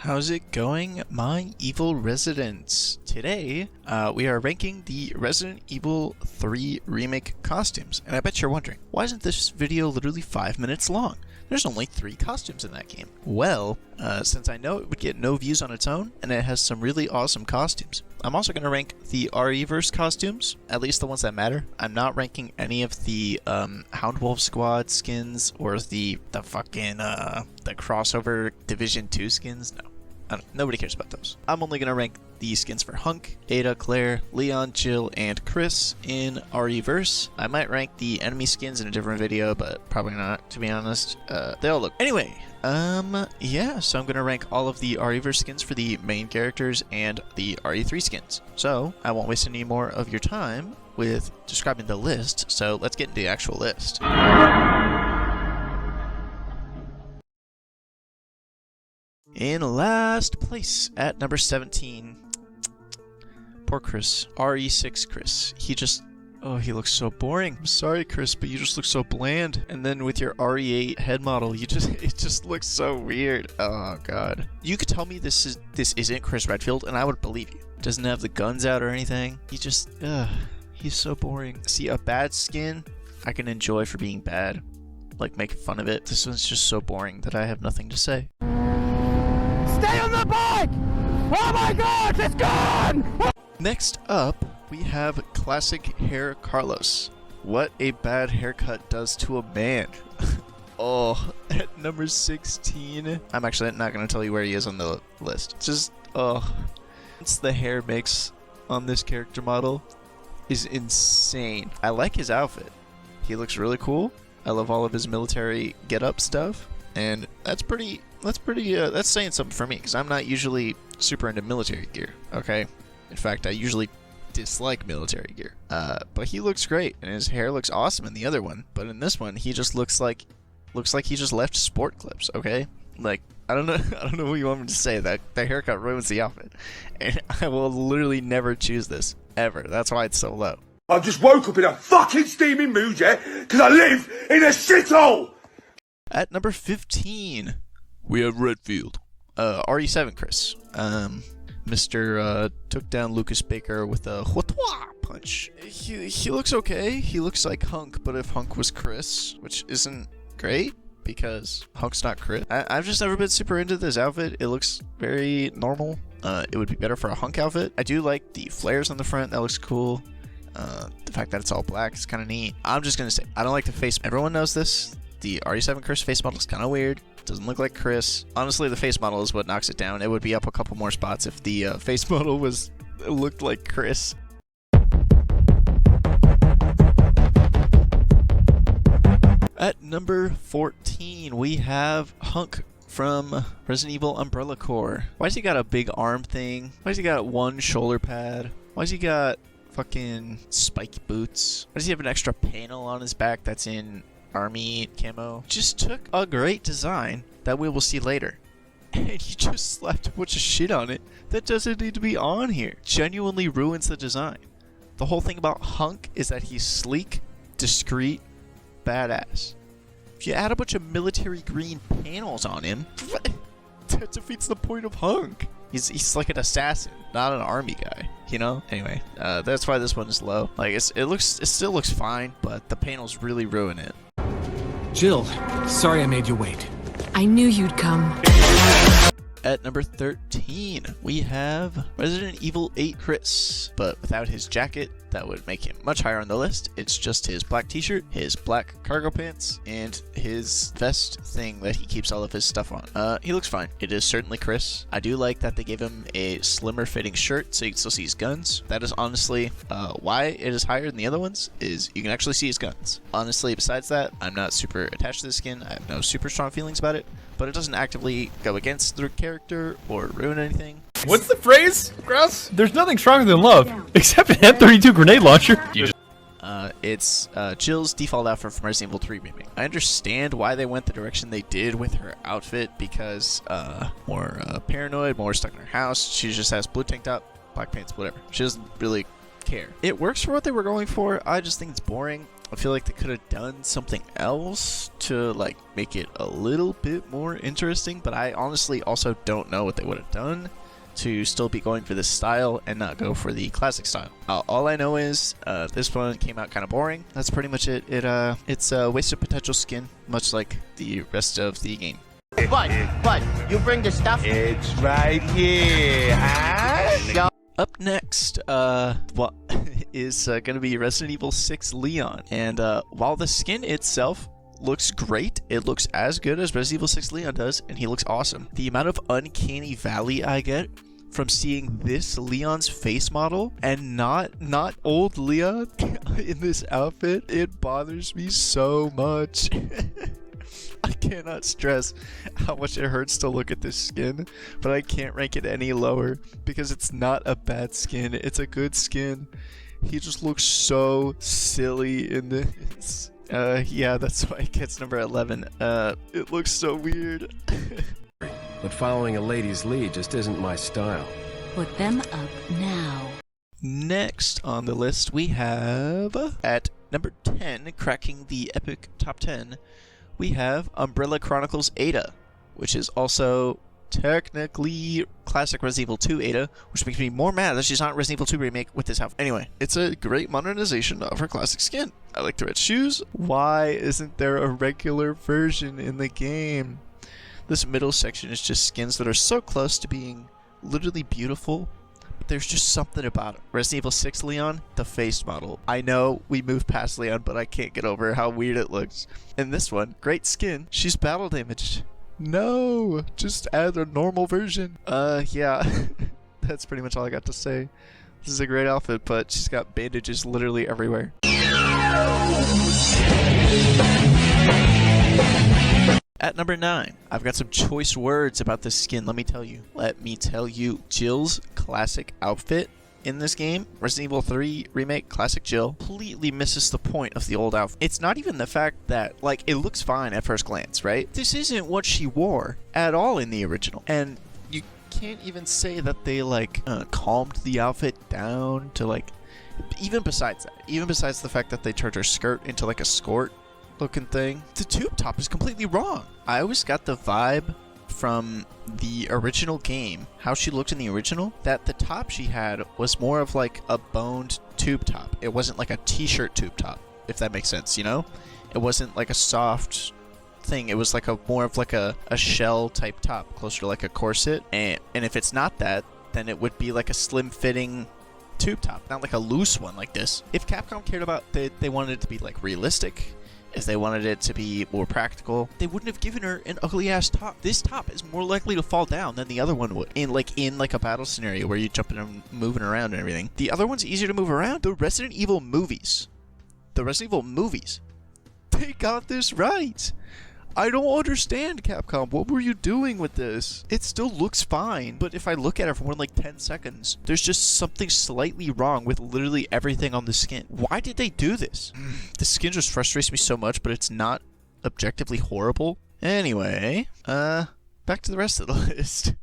How's it going, my evil residents? Today, we are ranking the Resident Evil 3 Remake costumes, and I bet you're wondering, why isn't this video literally 5 minutes long? There's only 3 costumes in that game. Well, since I know it would get no views on its own, and it has some really awesome costumes, I'm also going to rank the RE-verse costumes, at least the ones that matter. I'm not ranking any of the Houndwolf Squad skins, or the fucking, the crossover Division 2 skins. No. Nobody cares about those. I'm only going to rank the skins for Hunk, Ada, Claire, Leon, Cheel, and Chris in RE-verse. I might rank the enemy skins in a different video, but probably not, to be honest. They all look... Anyway, yeah, so I'm going to rank all of the RE-verse skins for the main characters and the RE3 skins. So, I won't waste any more of your time with describing the list, so let's get into the actual list. In last place at number 17, poor Chris, RE6 Chris. He looks so boring. I'm sorry, Chris, but you just look so bland. And then with your RE8 head model, it just looks so weird. Oh god. You could tell me this isn't Chris Redfield, and I would believe you. Doesn't have the guns out or anything. He's so boring. See, a bad skin, I can enjoy for being bad, like making fun of it. This one's just so boring that I have nothing to say. Stay on the bike! Oh my god, it's gone! Next up, we have classic hair Carlos. What a bad haircut does to a man. Oh, at number 16. I'm actually not going to tell you where he is on the list. Just, it's the hair makes on this character model is insane. I like his outfit. He looks really cool. I love all of his military get-up stuff. And that's saying something for me, because I'm not usually super into military gear, okay? In fact, I usually dislike military gear. But he looks great, and his hair looks awesome in the other one. But in this one, he just looks like he just left sport clips, okay? Like, I don't know what you want me to say. That haircut ruins the outfit. And I will literally never choose this, ever. That's why it's so low. I just woke up in a fucking steaming mood, yeah? Because I live in a shithole! At number 15, we have Redfield. RE7 Chris. Mr. Took down Lucas Baker with a hwatwa punch. He looks okay. He looks like Hunk, but if Hunk was Chris, which isn't great, because Hunk's not Chris. I've just never been super into this outfit. It looks very normal. It would be better for a Hunk outfit. I do like the flares on the front. That looks cool. The fact that it's all black is kind of neat. I'm just going to say, I don't like the face. Everyone knows this. The RE7 Chris face model is kind of weird. Doesn't look like Chris. Honestly, the face model is what knocks it down. It would be up a couple more spots if the face model looked like Chris. At number 14, we have Hunk from Resident Evil Umbrella Corps. Why's he got a big arm thing? Why's he got one shoulder pad? Why's he got fucking spiky boots? Why does he have an extra panel on his back that's in army camo? Just took a great design that we will see later, and he just slapped a bunch of shit on it that doesn't need to be on here. Genuinely ruins the design. The whole thing about Hunk is that he's sleek, discreet, badass. If you add a bunch of military green panels on him, that defeats the point of Hunk. He's like an assassin, not an army guy, you know? Anyway, that's why this one is low. Like, it still looks fine, but the panels really ruin it. Jill, sorry I made you wait. I knew you'd come. At number 13, we have Resident Evil 8 Chris, but without his jacket. That would make him much higher on the list. It's just his black t-shirt, his black cargo pants, and his vest thing that he keeps all of his stuff on. He looks fine. It is certainly Chris. I do like that they gave him a slimmer fitting shirt so you can still see his guns. That is honestly why it is higher than the other ones, is you can actually see his guns. Honestly, besides that, I'm not super attached to the skin. I have no super strong feelings about it, but it doesn't actively go against the character or ruin anything. What's the phrase, Grouse? There's nothing stronger than love, except an M32 grenade launcher. It's Chill's default outfit from Resident Evil 3 Remake. I understand why they went the direction they did with her outfit, because more paranoid, more stuck in her house. She just has blue tank top, black pants, whatever. She doesn't really care. It works for what they were going for. I just think it's boring. I feel like they could have done something else to like make it a little bit more interesting, but I honestly also don't know what they would have done to still be going for this style and not go for the classic style. All I know is this one came out kind of boring. That's pretty much it. It's a wasted potential skin, much like the rest of the game. But you bring the stuff. It's right here, huh? Up next, what is going to be Resident Evil 6 Leon. And while the skin itself looks great, it looks as good as Resident Evil 6 Leon does, and he looks awesome. The amount of uncanny valley I get from seeing this Leon's face model and not old Leon in this outfit, it bothers me so much. I cannot stress how much it hurts to look at this skin, but I can't rank it any lower because it's not a bad skin. It's a good skin. He just looks so silly in this. Yeah, that's why it gets number 11. It looks so weird. But following a lady's lead just isn't my style. Put them up now. Next on the list, we have at number 10, cracking the epic top 10, we have Umbrella Chronicles Ada, which is also technically classic Resident Evil 2 Ada, which makes me more mad that she's not Resident Evil 2 remake with this outfit. Anyway, it's a great modernization of her classic skin. I like the red shoes. Why isn't there a regular version in the game? This middle section is just skins that are so close to being literally beautiful, but there's just something about it. Resident Evil 6 Leon, the face model. I know we moved past Leon, but I can't get over how weird it looks. And this one, great skin. She's battle damaged. No, just add a normal version. Yeah, that's pretty much all I got to say. This is a great outfit, but she's got bandages literally everywhere. At number 9, I've got some choice words about this skin, let me tell you. Cheel's classic outfit in this game, Resident Evil 3 Remake Classic Cheel, completely misses the point of the old outfit. It's not even the fact that, like, it looks fine at first glance, right? This isn't what she wore at all in the original. And you can't even say that they, like, calmed the outfit down to, like, even besides the fact that they turned her skirt into, like, a skirt looking thing, the tube top is completely wrong. I always got the vibe from the original game, how she looked in the original, that the top she had was more of like a boned tube top. It wasn't like a t-shirt tube top, if that makes sense, you know? It wasn't like a soft thing. It was like a more of like a shell type top, closer to like a corset. And if it's not that, then it would be like a slim fitting tube top, not like a loose one like this. If Capcom cared about they wanted it to be like realistic, if they wanted it to be more practical, they wouldn't have given her an ugly ass top. This top is more likely to fall down than the other one would in like a battle scenario where you're jumping and moving around and everything. The other one's easier to move around. The Resident Evil movies, they got this right. I don't understand, Capcom. What were you doing with this? It still looks fine, but if I look at it for more than like 10 seconds, there's just something slightly wrong with literally everything on the skin. Why did they do this? The skin just frustrates me so much, but it's not objectively horrible. Anyway, back to the rest of the list.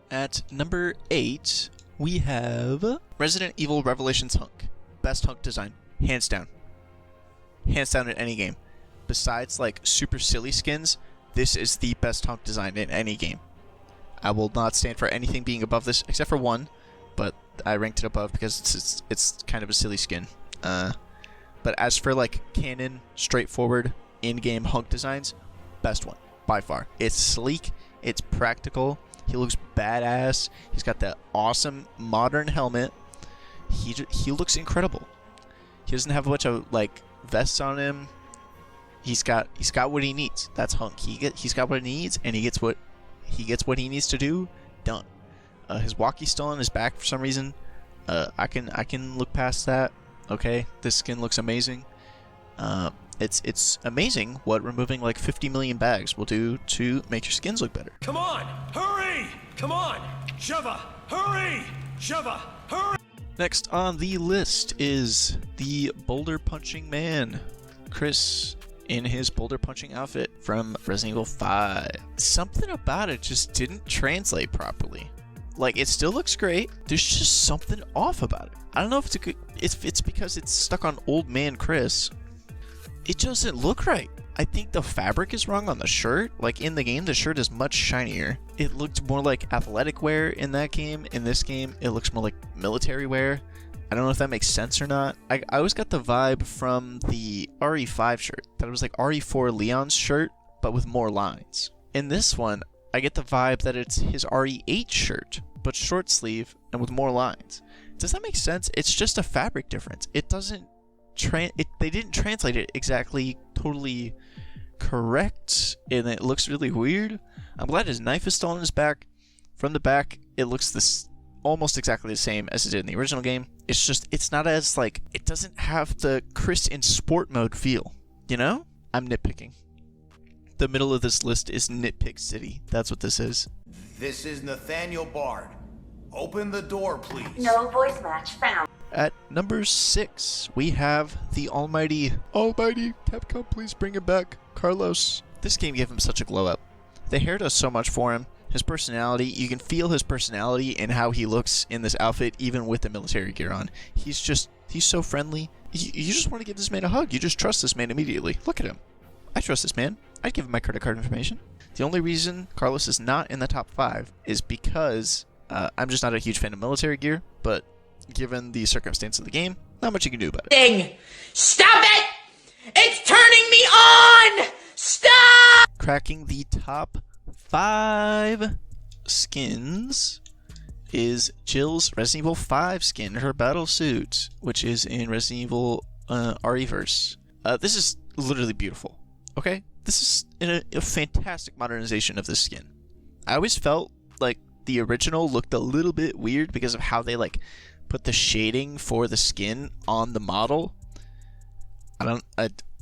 At number 8, we have Resident Evil Revelations Hunk. Best hunk design, hands down in any game. Besides like super silly skins, this is the best hunk design in any game. I will not stand for anything being above this except for one, but I ranked it above because it's kind of a silly skin. But as for like canon, straightforward in-game hunk designs, best one by far. It's sleek, it's practical, he looks badass, he's got that awesome modern helmet. He looks incredible. He doesn't have a bunch of like vests on him. He's got what he needs. That's Hunk. He's got what he needs, and he gets what he needs to do done. His walkie's still on his back for some reason. I can look past that. Okay, this skin looks amazing. It's amazing what removing like 50 million bags will do to make your skins look better. Come on! Hurry! Come on! Shova! Hurry! Shova! Hurry! Next on the list is the boulder punching man, Chris, in his boulder punching outfit from Resident Evil 5. Something about it just didn't translate properly. Like, it still looks great. There's just something off about it. I don't know if it's because it's stuck on old man Chris. It doesn't look right. I think the fabric is wrong on the shirt. Like, in the game, the shirt is much shinier. It looked more like athletic wear in that game. In this game, it looks more like military wear. I don't know if that makes sense or not. I always got the vibe from the RE5 shirt that it was like RE4 Leon's shirt, but with more lines. In this one, I get the vibe that it's his RE8 shirt, but short sleeve and with more lines. Does that make sense? It's just a fabric difference. It doesn't they didn't translate it exactly totally correct, and it looks really weird. I'm glad his knife is still on his back. From the back, it looks almost exactly the same as it did in the original game. It's just, it's not as, like, it doesn't have the Chris in sport mode feel, you know? I'm nitpicking. The middle of this list is Nitpick City. That's what this is. This is Nathaniel Bard. Open the door, please. No voice match found. At number 6, we have the almighty Capcom, please bring him back, Carlos. This game gave him such a glow up. The hair does so much for him. His personality, you can feel his personality in how he looks in this outfit, even with the military gear on. He's so friendly. You just want to give this man a hug. You just trust this man immediately. Look at him. I trust this man. I'd give him my credit card information. The only reason Carlos is not in the top 5 is because I'm just not a huge fan of military gear, but given the circumstance of the game, not much you can do about it. Stop it! It's turning me on! Stop! Cracking the top 5 skins is Jill's Resident Evil 5 skin, her battle suit, which is in Resident Evil REverse. This is literally beautiful, okay? This is a fantastic modernization of this skin. I always felt like the original looked a little bit weird because of how they, like, put the shading for the skin on the model.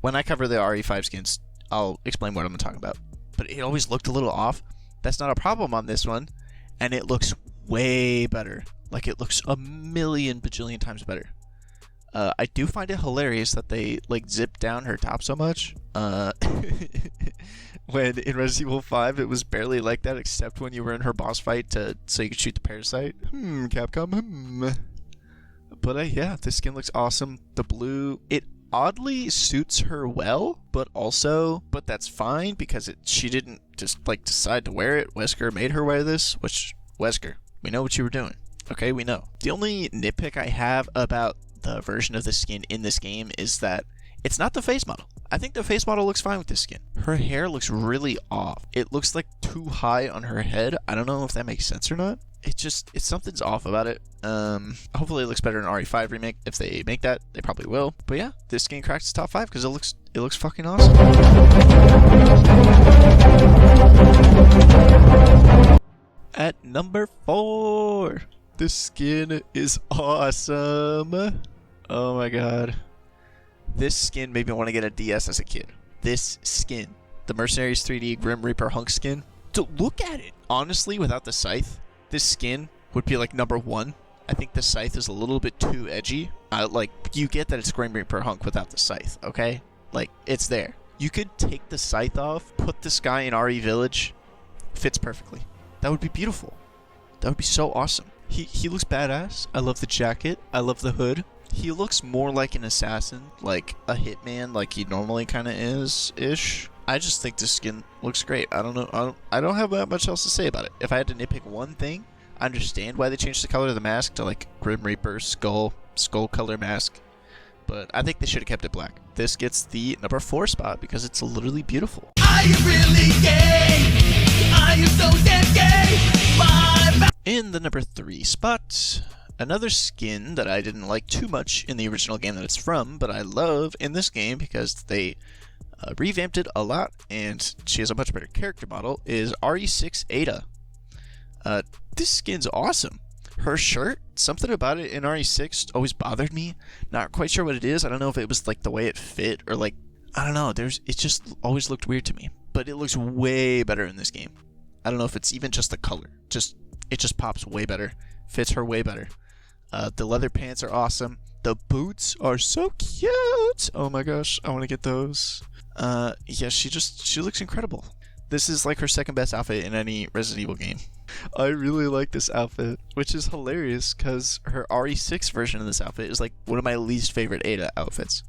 When I cover the RE5 skins, I'll explain what I'm talking about. But it always looked a little off. That's not a problem on this one, and it looks way better. Like, it looks a million bajillion times better. I do find it hilarious that they, like, zip down her top so much. When in Resident Evil 5, it was barely like that, except when you were in her boss fight so you could shoot the parasite. Capcom, But yeah, this skin looks awesome. The blue, it oddly suits her well, but that's fine because she didn't just, like, decide to wear it. Wesker made her wear this, which, Wesker, we know what you were doing. Okay, we know. The only nitpick I have about the version of the skin in this game is that it's not the face model. I think the face model looks fine with this skin. Her hair looks really off. It looks like too high on her head. I don't know if that makes sense or not. It's something's off about it. Hopefully it looks better in RE5 remake. If they make that, they probably will. But yeah, this skin cracks the top 5 because it looks fucking awesome. At number 4, this skin is awesome. Oh my god. This skin made me want to get a DS as a kid. This skin, the Mercenaries 3D Grim Reaper Hunk skin. Look at it. Honestly, without the scythe, this skin would be like number 1. I think the scythe is a little bit too edgy. Like, you get that it's Grim Reaper Hunk without the scythe, okay? Like, it's there. You could take the scythe off, put this guy in RE Village, fits perfectly. That would be beautiful. That would be so awesome. He looks badass. I love the jacket. I love the hood. He looks more like an assassin, like a hitman, like he normally kind of is-ish. I just think this skin looks great. I don't know. I don't have that much else to say about it. If I had to nitpick one thing, I understand why they changed the color of the mask to, like, Grim Reaper skull color mask. But I think they should have kept it black. This gets the number 4 spot because it's literally beautiful. Are you really gay? Are you so damn gay? In the number 3 spot, another skin that I didn't like too much in the original game that it's from, but I love in this game because they revamped it a lot and she has a much better character model, is RE6 Ada. This skin's awesome. Her shirt, something about it in RE6 always bothered me. Not quite sure what it is. I don't know if it was like the way it fit or like, I don't know. It just always looked weird to me. But it looks way better in this game. I don't know if it's even just the color. It just pops way better. Fits her way better. The leather pants are awesome. The boots are so cute. Oh my gosh, I want to get those. Yeah, she looks incredible. This is like her second best outfit in any Resident Evil game. I really like this outfit, which is hilarious because her RE6 version of this outfit is like one of my least favorite Ada outfits.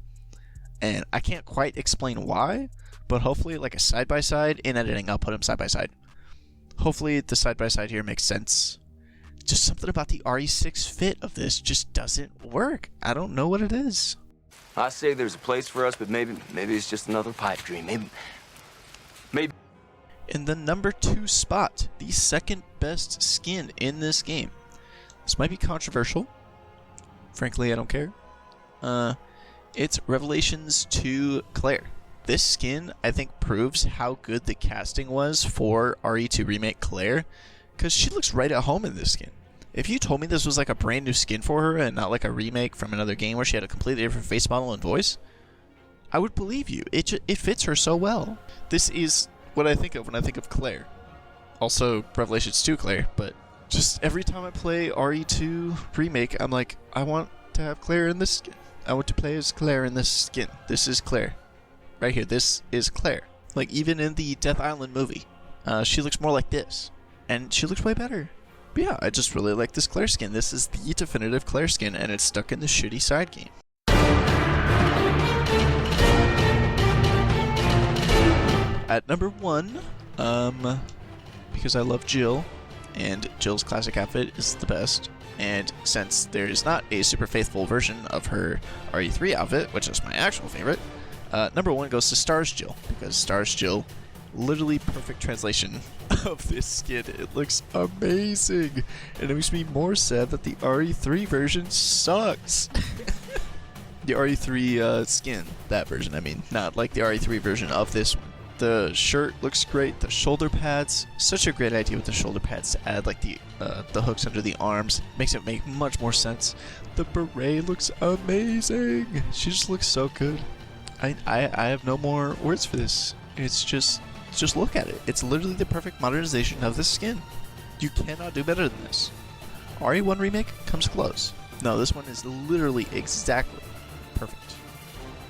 And I can't quite explain why, but hopefully like a side-by-side, in editing I'll put them side-by-side. Hopefully the side-by-side here makes sense. Just something about the RE6 fit of this just doesn't work. I don't know what it is. I say there's a place for us, but maybe it's just another pipe dream. Maybe. In the number 2 spot, the second best skin in this game. This might be controversial. Frankly, I don't care. It's Revelations 2 Claire. This skin, I think, proves how good the casting was for RE2 Remake Claire, because she looks right at home in this skin. If you told me this was like a brand new skin for her and not like a remake from another game where she had a completely different face model and voice, I would believe you. It fits her so well. This is what I think of when I think of Claire. Also, Revelations 2 Claire, but just every time I play RE2 Remake, I'm like, I want to have Claire in this skin. I want to play as Claire in this skin. This is Claire. Right here, this is Claire. Like, even in the Death Island movie, she looks more like this. And she looks way better. But yeah, I just really like this Claire skin. This is the definitive Claire skin, and it's stuck in the shitty side game. At number 1, because I love Jill, and Jill's classic outfit is the best, and since there is not a super faithful version of her RE3 outfit, which is my actual favorite, number 1 goes to Stars Jill, because Stars Jill, literally perfect translation of this skin. It looks amazing, and it makes me more sad that the RE3 version sucks. The RE3 skin, that version I mean, not like the RE3 version of this one. The shirt looks great, the shoulder pads, such a great idea with the shoulder pads to add like the hooks under the arms, makes it make much more sense. The beret looks amazing, she just looks so good. I have no more words for this. It's just look at it. It's literally the perfect modernization of this skin. You cannot do better than this. RE1 Remake comes close. No, this one is literally exactly perfect.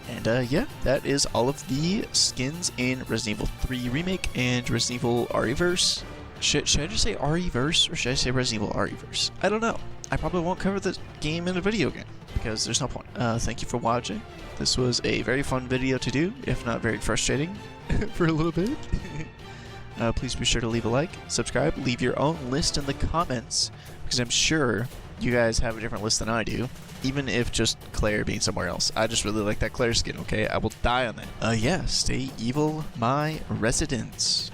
And yeah, that is all of the skins in Resident Evil 3 Remake and Resident Evil RE-verse. Should I just say RE-verse or should I say Resident Evil RE-verse? I don't know. I probably won't cover the game in a video game because there's no point. Thank you for watching. This was a very fun video to do, if not very frustrating for a little bit. Please be sure to leave a like, subscribe, leave your own list in the comments, because I'm sure you guys have a different list than I do, even if just Claire being somewhere else. I just really like that Claire skin, okay? I will die on that. Yeah, stay evil, my residents.